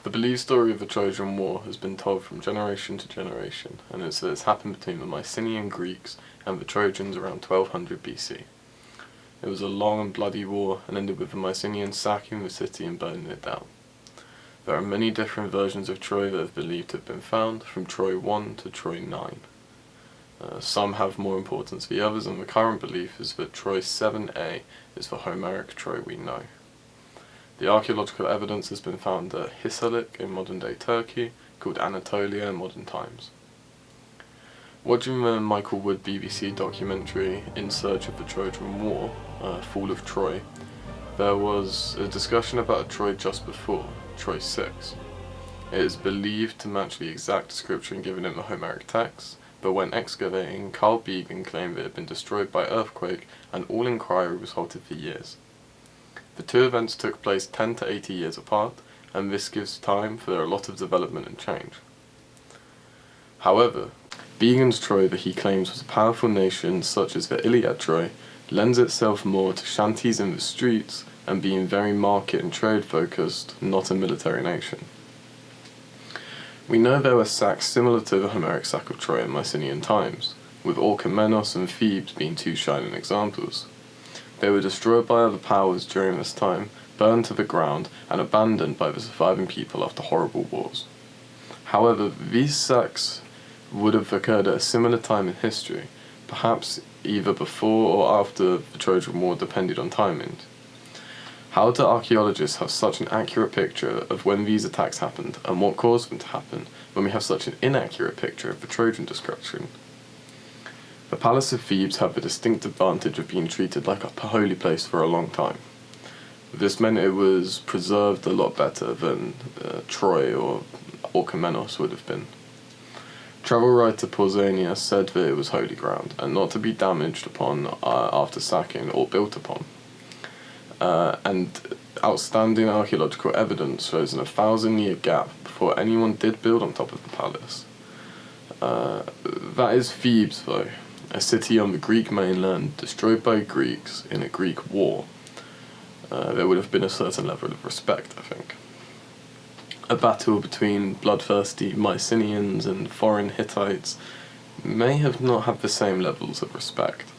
The believed story of the Trojan War has been told from generation to generation, and it's happened between the Mycenaean Greeks and the Trojans around 1200 BC. It was a long and bloody war and ended with the Mycenaeans sacking the city and burning it down. There are many different versions of Troy that have been believed to have been found, from Troy 1 to Troy 9. Some have more importance than the others, and the current belief is that Troy 7a is the Homeric Troy we know. The archaeological evidence has been found at Hisarlik in modern-day Turkey, called Anatolia in modern times. Watching the Michael Wood BBC documentary In Search of the Trojan War, Fall of Troy, there was a discussion about a Troy just before, Troy 6. It is believed to match the exact description given in the Homeric text, but when excavating, Carl Began claimed that it had been destroyed by earthquake and all inquiry was halted for years. The two events took place 10 to 80 years apart, and this gives time for a lot of development and change. However, Began's Troy that he claims was a powerful nation such as the Iliad Troy lends itself more to shanties in the streets and being very market and trade focused, not a military nation. We know there were sacks similar to the Homeric sack of Troy in Mycenaean times, with Orchomenos and Thebes being two shining examples. They were destroyed by other powers during this time, burned to the ground, and abandoned by the surviving people after horrible wars. However, these sacks would have occurred at a similar time in history, perhaps either before or after the Trojan War, depending on timing. How do archaeologists have such an accurate picture of when these attacks happened and what caused them to happen when we have such an inaccurate picture of the Trojan destruction? The Palace of Thebes had the distinct advantage of being treated like a holy place for a long time. This meant it was preserved a lot better than Troy or Orchomenos would have been. Travel writer Pausanias said that it was holy ground and not to be damaged upon after sacking or built upon. And outstanding archaeological evidence shows an 1,000-year gap before anyone did build on top of the palace. That is Thebes, though, a city on the Greek mainland destroyed by Greeks in a Greek war. There would have been a certain level of respect, I think. A battle between bloodthirsty Mycenaeans and foreign Hittites may have not had the same levels of respect.